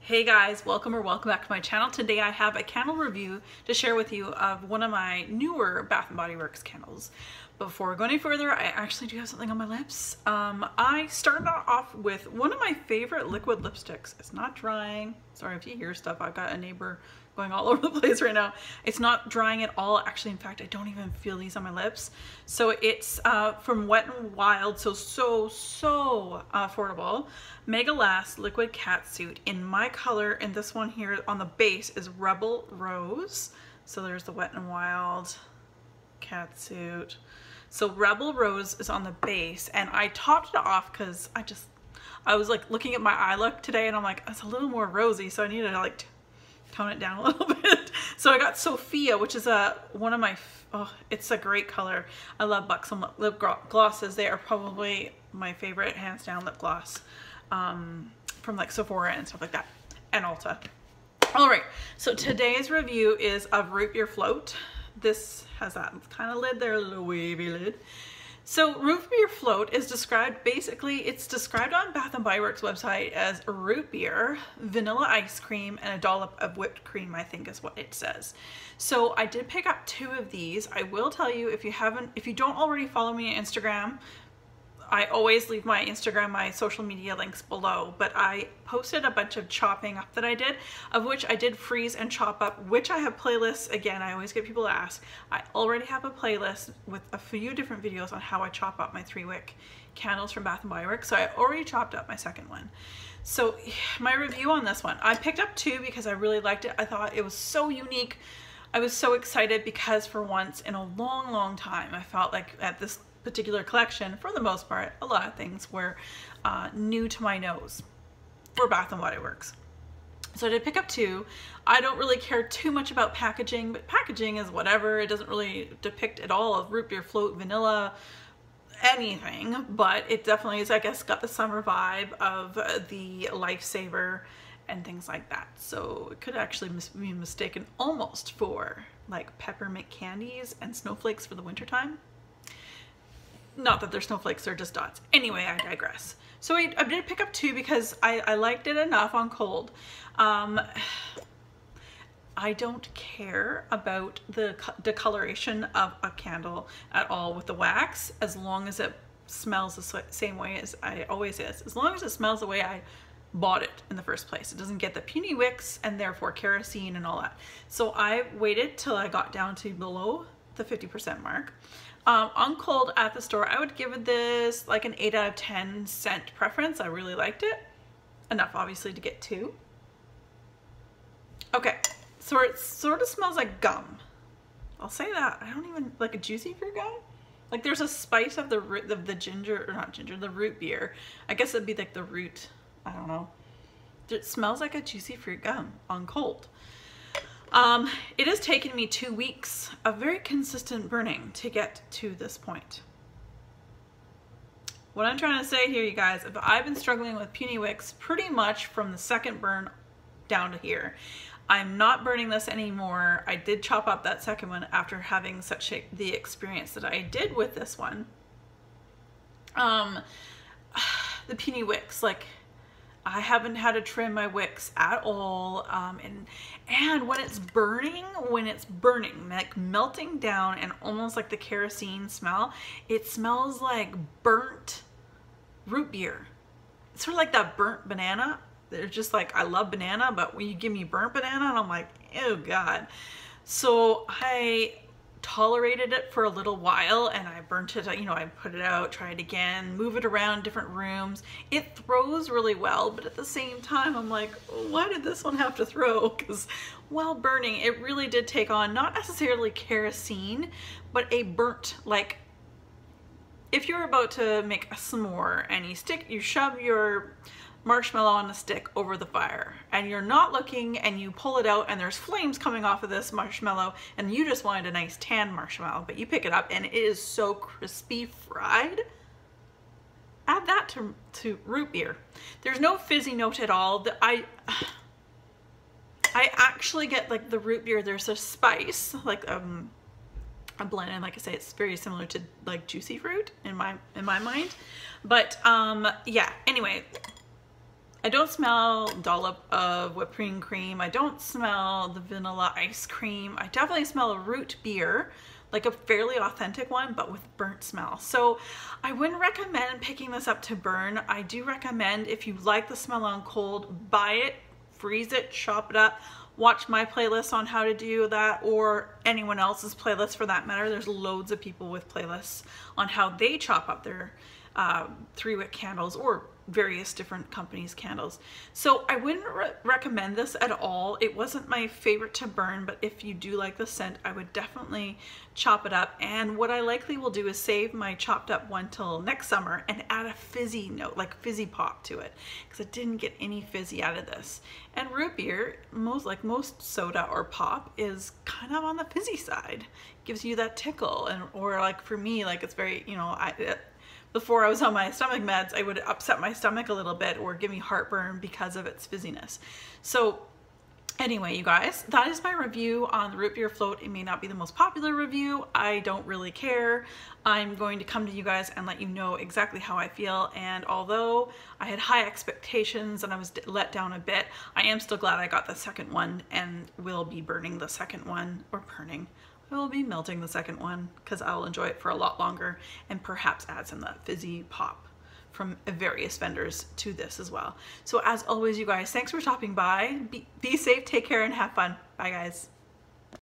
Hey guys, welcome back to my channel. Today I have a candle review to share with you of one of my newer Bath & Body Works candles. Before we go any further, I actually do have something on my lips. I started off with one of my favorite liquid lipsticks. It's not drying. Sorry if you hear stuff. I've got a neighbor going all over the place right now. It's not drying at all. Actually, in fact, I don't even feel these on my lips. So it's from Wet n Wild, so affordable. Mega Last Liquid Catsuit in my color, and this one here on the base is Rebel Rose. So there's the Wet n Wild Catsuit. So Rebel Rose is on the base, and I topped it off because I was like looking at my eye look today and I'm like, it's a little more rosy, so I need to like tone it down a little bit. So I got Sophia, which is one of my, it's a great color. I love Buxom lip glosses. They are probably my favorite hands down lip gloss from like Sephora and stuff like that, and Ulta. All right, so today's review is of Root Beer Float. This has that kind of lid there, a little wavy lid. So root beer float is described, basically it's described on Bath & Body Works website as root beer, vanilla ice cream, and a dollop of whipped cream, I think is what it says. So I did pick up 2 of these. I will tell you, if you don't already follow me on Instagram, I always leave my Instagram, my social media links below, but I posted a bunch of chopping up that I did, of which I did freeze and chop up, which I have playlists. Again, I always get people to ask. I already have a playlist with a few different videos on how I chop up my 3-wick candles from Bath & Body Works. So I already chopped up my second one. So my review on this one, I picked up 2 because I really liked it. I thought it was so unique. I was so excited because for once in a long time, I felt like at this particular collection, for the most part, a lot of things were new to my nose for Bath & Body Works. So I did pick up 2. I don't really care too much about packaging, but packaging is whatever. It doesn't really depict at all of root beer float, vanilla, anything, but it definitely is, I guess, got the summer vibe of the Lifesaver and things like that. So it could actually be mistaken almost for like peppermint candies and snowflakes for the wintertime. Not that they're snowflakes, they're just dots. Anyway, I digress. So I did pick up 2 because I liked it enough on cold. I don't care about the decoloration of a candle at all with the wax, as long as it smells the same way as it always is. As long as it smells the way I bought it in the first place. It doesn't get the puny wicks and therefore kerosene and all that. So I waited till I got down to below the 50% mark. On cold at the store, I would give this like an 8 out of 10 scent preference. I really liked it. Enough, obviously, to get 2. Okay, so it sort of smells like gum. I'll say that. I don't even, like a juicy fruit gum? Like there's a spice of the root, of the ginger, or not ginger, the root beer. I guess it'd be like the root, I don't know. It smells like a juicy fruit gum on cold. It has taken me 2 weeks of very consistent burning to get to this point. What I'm trying to say here, you guys, if I've been struggling with puny wicks pretty much from the second burn down to here. I'm not burning this anymore. I did chop up that second one after having such the experience that I did with this one. The puny wicks, like, I haven't had to trim my wicks at all, and when it's burning, like melting down and almost like the kerosene smell, it smells like burnt root beer. It's sort of like that burnt banana. They're just like, I love banana, but when you give me burnt banana, and I'm like, oh God. So I tolerated it for a little while, and I burnt it, you know, I put it out, try it again, move it around different rooms. It throws really well, but at the same time, I'm like, why did this one have to throw? Because while burning, it really did take on not necessarily kerosene, but a burnt, like if you're about to make a s'more and you shove your marshmallow on a stick over the fire and you're not looking, and you pull it out and there's flames coming off of this marshmallow, and you just wanted a nice tan marshmallow, but you pick it up and it is so crispy fried. Add that to root beer. There's no fizzy note at all. I actually get like the root beer, there's a spice, like a blend, and like I say, it's very similar to like juicy fruit in my mind. But yeah, anyway, I don't smell dollop of whipped cream. I don't smell the vanilla ice cream. I definitely smell a root beer, like a fairly authentic one, but with burnt smell. So I wouldn't recommend picking this up to burn. I do recommend, if you like the smell on cold, buy it, freeze it, chop it up. Watch my playlist on how to do that, or anyone else's playlist for that matter. There's loads of people with playlists on how they chop up their 3-wick candles, or various different companies' candles. So I wouldn't recommend this at all. It wasn't my favorite to burn, but if you do like the scent, I would definitely chop it up. And what I likely will do is save my chopped up one till next summer and add a fizzy note, like fizzy pop to it, because I didn't get any fizzy out of this. And root beer, most soda or pop, is kind of on the fizzy side. Gives you that tickle, and or like for me, like it's very, you know, before I was on my stomach meds, I would upset my stomach a little bit or give me heartburn because of its fizziness. So anyway, you guys, that is my review on the root beer float. It may not be the most popular review. I don't really care. I'm going to come to you guys and let you know exactly how I feel. And although I had high expectations and I was let down a bit, I am still glad I got the second one and will be burning the second one, or burning. I will be melting the second one because I'll enjoy it for a lot longer, and perhaps add some of that fizzy pop from various vendors to this as well. So as always, you guys, thanks for stopping by. Be safe, take care, and have fun. Bye, guys.